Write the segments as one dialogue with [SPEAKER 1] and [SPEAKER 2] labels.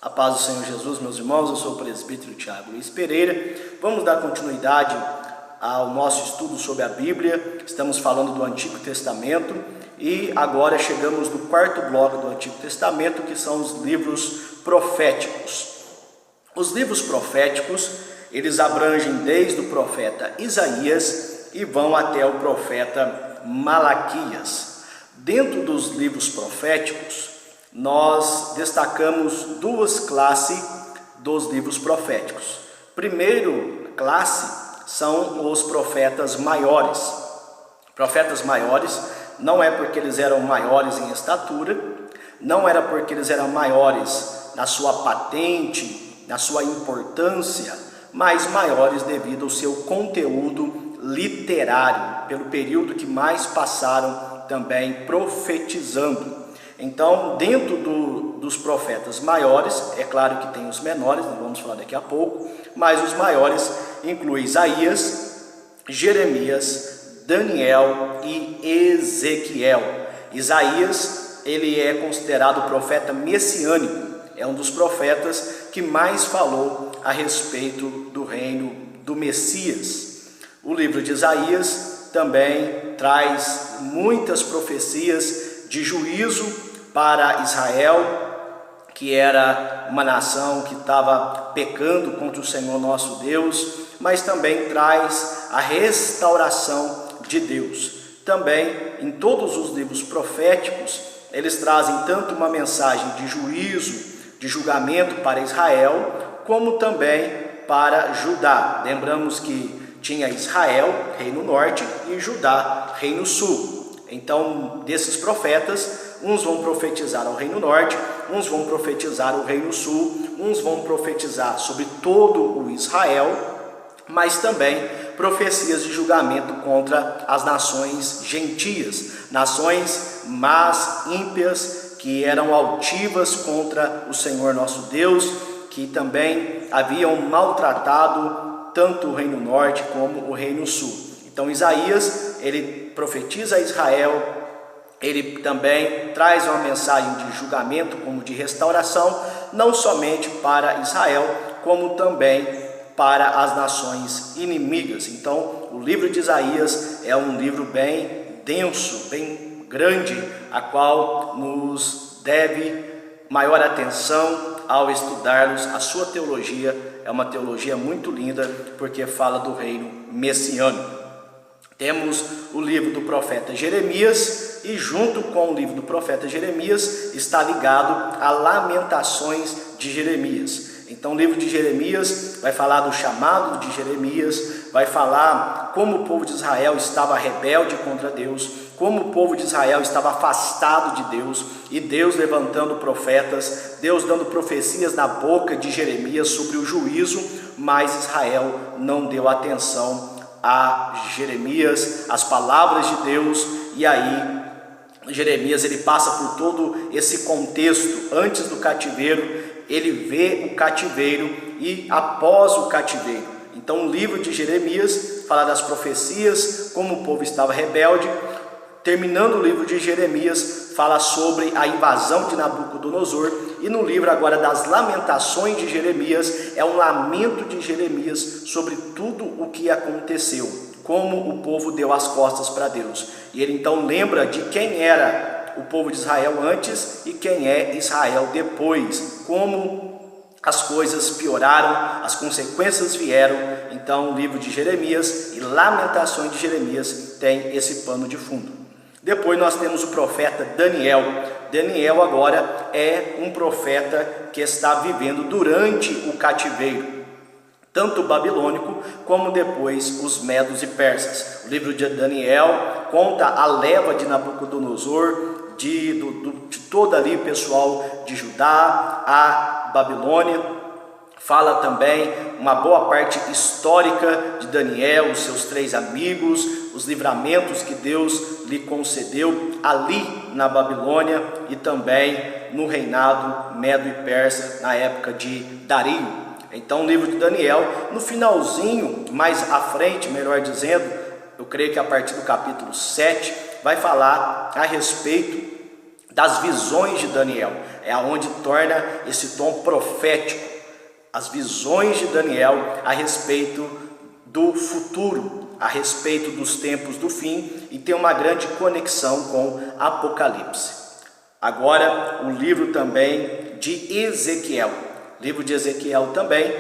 [SPEAKER 1] A paz do Senhor Jesus, meus irmãos, eu sou o presbítero Tiago Luiz Pereira. Vamos dar continuidade ao nosso estudo sobre a Bíblia. Estamos falando do Antigo Testamento e agora chegamos no quarto bloco do Antigo Testamento, que são os livros proféticos. Os livros proféticos, eles abrangem desde o profeta Isaías e vão até o profeta Malaquias. Dentro dos livros proféticos, nós destacamos duas classes dos livros proféticos. Primeiro classe são os profetas maiores. Profetas maiores não é porque eles eram maiores em estatura, não era porque eles eram maiores na sua patente, na sua importância, mas maiores devido ao seu conteúdo literário, pelo período que mais passaram também profetizando. Então, dentro dos profetas maiores, é claro que tem os menores, nós vamos falar daqui a pouco, mas os maiores incluem Isaías, Jeremias, Daniel e Ezequiel. Isaías, ele é considerado o profeta messiânico, é um dos profetas que mais falou a respeito do reino do Messias. O livro de Isaías também traz muitas profecias de juízo para Israel, que era uma nação que estava pecando contra o Senhor nosso Deus, mas também traz a restauração de Deus. Também em todos os livros proféticos, eles trazem tanto uma mensagem de juízo, de julgamento para Israel, como também para Judá. Lembramos que tinha Israel, reino norte, e Judá, reino sul. Então, desses profetas, uns vão profetizar ao reino norte, uns vão profetizar ao reino sul, uns vão profetizar sobre todo o Israel, mas também profecias de julgamento contra as nações gentias, nações más, ímpias, que eram altivas contra o Senhor nosso Deus, que também haviam maltratado tanto o reino norte como o reino sul. Então Isaías, ele profetiza a Israel, ele também traz uma mensagem de julgamento como de restauração, não somente para Israel, como também para as nações inimigas. Então, o livro de Isaías é um livro bem denso, bem grande, a qual nos deve maior atenção ao estudarmos. A sua teologia é uma teologia muito linda, porque fala do reino messiânico. Temos o livro do profeta Jeremias, e junto com o livro do profeta Jeremias está ligado a Lamentações de Jeremias. Então o livro de Jeremias vai falar do chamado de Jeremias, vai falar como o povo de Israel estava rebelde contra Deus, como o povo de Israel estava afastado de Deus, e Deus levantando profetas, Deus dando profecias na boca de Jeremias sobre o juízo, mas Israel não deu atenção a Jeremias, as palavras de Deus. E aí Jeremias, ele passa por todo esse contexto. Antes do cativeiro, ele vê o cativeiro, e após o cativeiro. Então o livro de Jeremias fala das profecias, como o povo estava rebelde. Terminando o livro de Jeremias, fala sobre a invasão de Nabucodonosor. E no livro agora das Lamentações de Jeremias, é um lamento de Jeremias sobre tudo o que aconteceu, como o povo deu as costas para Deus. E ele então lembra de quem era o povo de Israel antes e quem é Israel depois, como as coisas pioraram, as consequências vieram. Então o livro de Jeremias e Lamentações de Jeremias tem esse pano de fundo. Depois nós temos o profeta Daniel. Daniel agora é um profeta que está vivendo durante o cativeiro, tanto o babilônico como depois os medos e persas. O livro de Daniel conta a leva de Nabucodonosor, de todo ali o pessoal de Judá, a Babilônia. Fala também uma boa parte histórica de Daniel, os seus 3 amigos, os livramentos que Deus lhe concedeu ali na Babilônia e também no reinado medo e persa na época de Dario. Então o livro de Daniel, no finalzinho, mais à frente, melhor dizendo, eu creio que a partir do capítulo 7, vai falar a respeito das visões de Daniel. É aonde torna esse tom profético, as visões de Daniel a respeito do futuro, a respeito dos tempos do fim, e tem uma grande conexão com Apocalipse. Agora, o livro também de Ezequiel. O livro de Ezequiel também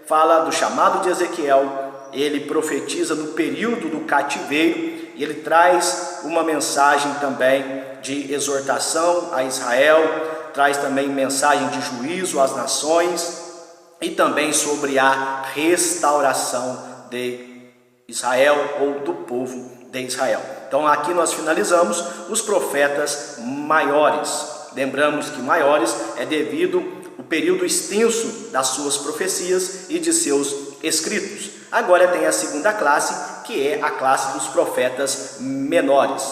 [SPEAKER 1] fala do chamado de Ezequiel. Ele profetiza no período do cativeiro e ele traz uma mensagem também de exortação a Israel, traz também mensagem de juízo às nações e também sobre a restauração de Israel ou do povo de Israel. Então aqui nós finalizamos os profetas maiores. Lembramos que maiores é devido ao período extenso das suas profecias e de seus escritos. Agora tem a segunda classe, que é a classe dos profetas menores,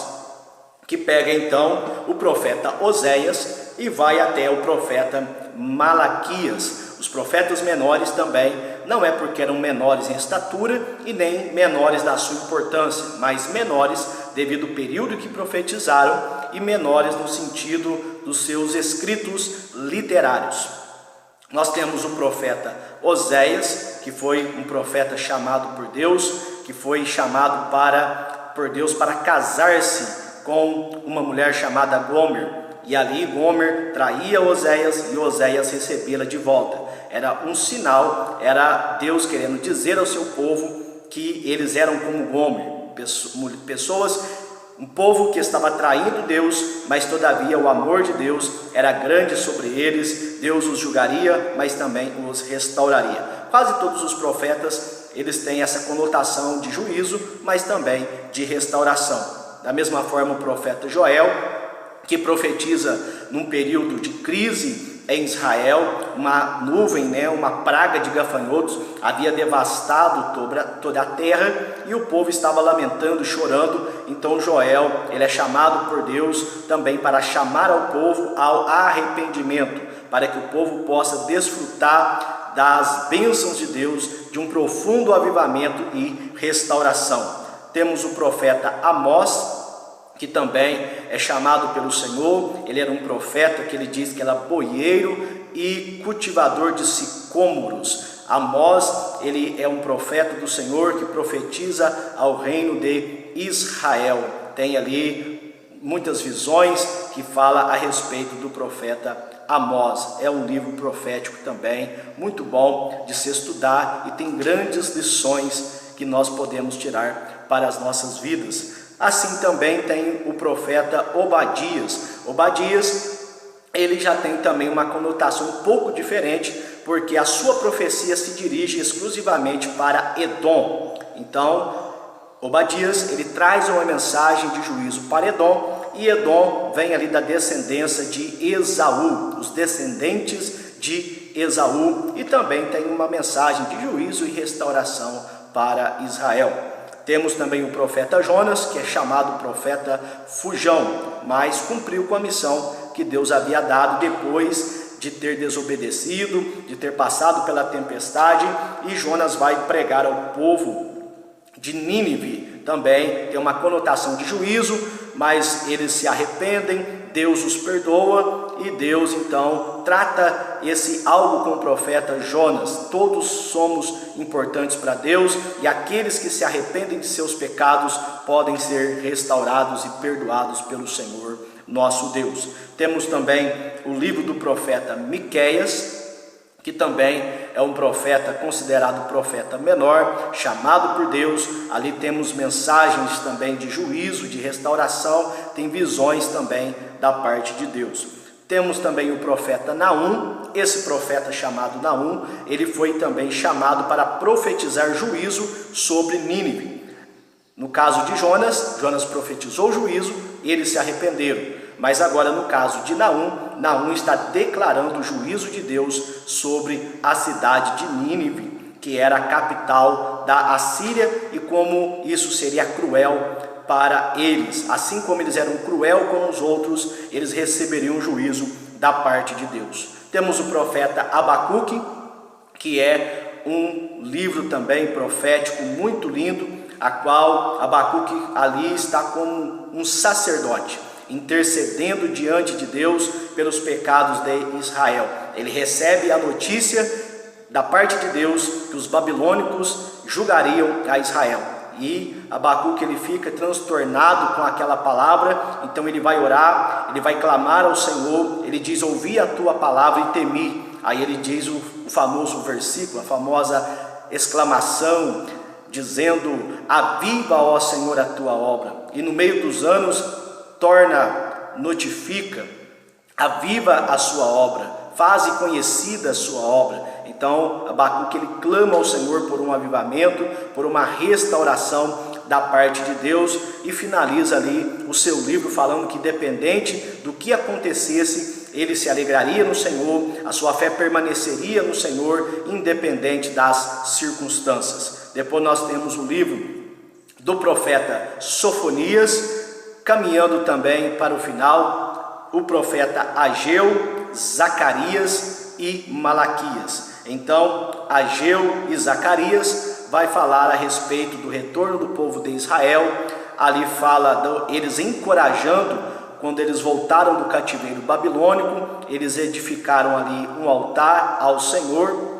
[SPEAKER 1] que pega então o profeta Oséias e vai até o profeta Malaquias. Os profetas menores também, não é porque eram menores em estatura e nem menores na sua importância, mas menores devido ao período que profetizaram e menores no sentido dos seus escritos literários. Nós temos o profeta Oséias, que foi um profeta chamado por Deus, que foi chamado por Deus para casar-se com uma mulher chamada Gomer. E ali Gomer traía Oséias e Oséias recebê-la de volta. Era um sinal, era Deus querendo dizer ao seu povo que eles eram como Gomer, pessoas, um povo que estava traindo Deus, mas todavia o amor de Deus era grande sobre eles. Deus os julgaria, mas também os restauraria. Quase todos os profetas, eles têm essa conotação de juízo, mas também de restauração. Da mesma forma o profeta Joel, que profetiza num período de crise em Israel, uma nuvem, uma praga de gafanhotos havia devastado toda a terra e o povo estava lamentando, chorando. Então Joel, ele é chamado por Deus também para chamar ao povo ao arrependimento, para que o povo possa desfrutar das bênçãos de Deus, de um profundo avivamento e restauração. Temos o profeta Amós, que também é chamado pelo Senhor. Ele era um profeta que ele diz que era boieiro e cultivador de sicômoros. Amós, ele é um profeta do Senhor que profetiza ao reino de Israel. Tem ali muitas visões que fala a respeito do profeta Amós. É um livro profético também, muito bom de se estudar e tem grandes lições que nós podemos tirar para as nossas vidas. Assim também tem o profeta Obadias. Obadias, ele já tem também uma conotação um pouco diferente, porque a sua profecia se dirige exclusivamente para Edom. Então, Obadias, ele traz uma mensagem de juízo para Edom, e Edom vem ali da descendência de Esaú, os descendentes de Esaú, e também tem uma mensagem de juízo e restauração para Israel. Temos também o profeta Jonas, que é chamado profeta fujão, mas cumpriu com a missão que Deus havia dado depois de ter desobedecido, de ter passado pela tempestade, e Jonas vai pregar ao povo de Nínive. Também tem uma conotação de juízo, mas eles se arrependem, Deus os perdoa e Deus então trata esse algo com o profeta Jonas. Todos somos importantes para Deus e aqueles que se arrependem de seus pecados podem ser restaurados e perdoados pelo Senhor nosso Deus. Temos também o livro do profeta Miqueias, que também é um profeta considerado profeta menor, chamado por Deus. Ali temos mensagens também de juízo, de restauração, tem visões também da parte de Deus. Temos também o profeta Naum. Esse profeta chamado Naum, ele foi também chamado para profetizar juízo sobre Nínive. No caso de Jonas, Jonas profetizou juízo e eles se arrependeram. Mas agora no caso de Naum, Naum está declarando o juízo de Deus sobre a cidade de Nínive, que era a capital da Assíria, e como isso seria cruel para eles. Assim como eles eram cruel com os outros, eles receberiam juízo da parte de Deus. Temos o profeta Abacuque, que é um livro também profético muito lindo, a qual Abacuque ali está como um sacerdote. intercedendo diante de Deus pelos pecados de Israel. Ele recebe a notícia da parte de Deus que os babilônicos julgariam a Israel. E Abacuque ele fica transtornado com aquela palavra, então ele vai orar, ele vai clamar ao Senhor, ele diz: ouvi a tua palavra e temi. Aí ele diz o famoso versículo, a famosa exclamação, dizendo: aviva, ó Senhor, a tua obra. E no meio dos anos notifica, aviva a sua obra, faze conhecida a sua obra. Então Abacuque ele clama ao Senhor por um avivamento, por uma restauração da parte de Deus, e finaliza ali o seu livro falando que, independente do que acontecesse, ele se alegraria no Senhor, a sua fé permaneceria no Senhor, independente das circunstâncias. Depois nós temos o livro do profeta Sofonias, caminhando também para o final, o profeta Ageu, Zacarias e Malaquias. Então, Ageu e Zacarias vai falar a respeito do retorno do povo de Israel. Ali fala eles encorajando, quando eles voltaram do cativeiro babilônico, eles edificaram ali um altar ao Senhor,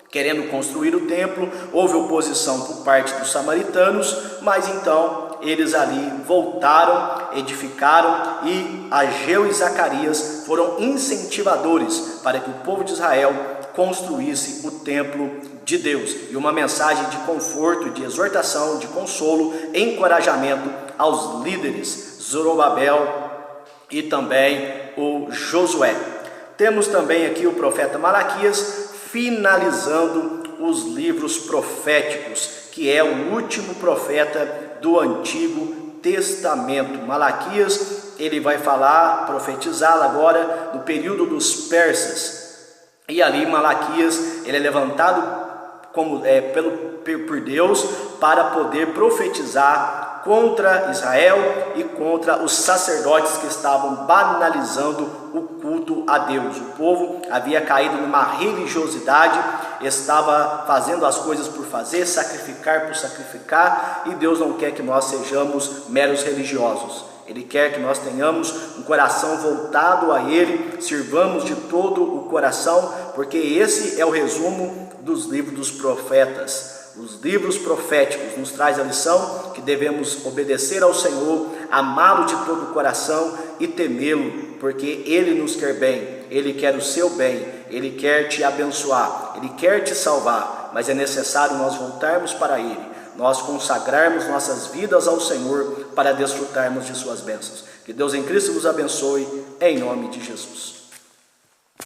[SPEAKER 1] querendo construir o templo. Houve oposição por parte dos samaritanos, mas então eles ali voltaram, edificaram, e Ageu e Zacarias foram incentivadores para que o povo de Israel construísse o templo de Deus. E uma mensagem de conforto, de exortação, de consolo, encorajamento aos líderes, Zorobabel e também o Josué. Temos também aqui o profeta Malaquias finalizando os livros proféticos, que é o último profeta do Antigo Testamento. Malaquias, ele vai falar, profetizar agora no período dos persas. E ali Malaquias, ele é levantado por Deus para poder profetizar contra Israel e contra os sacerdotes que estavam banalizando o culto a Deus. O povo havia caído numa religiosidade, estava fazendo as coisas por fazer, sacrificar por sacrificar, e Deus não quer que nós sejamos meros religiosos. Ele quer que nós tenhamos um coração voltado a Ele, sirvamos de todo o coração, porque esse é o resumo dos livros dos profetas. Os livros proféticos nos traz a lição que devemos obedecer ao Senhor, amá-lo de todo o coração e temê-lo, porque Ele nos quer bem, Ele quer o seu bem, Ele quer te abençoar, Ele quer te salvar, mas é necessário nós voltarmos para Ele, nós consagrarmos nossas vidas ao Senhor para desfrutarmos de suas bênçãos. Que Deus em Cristo vos abençoe, em nome de Jesus.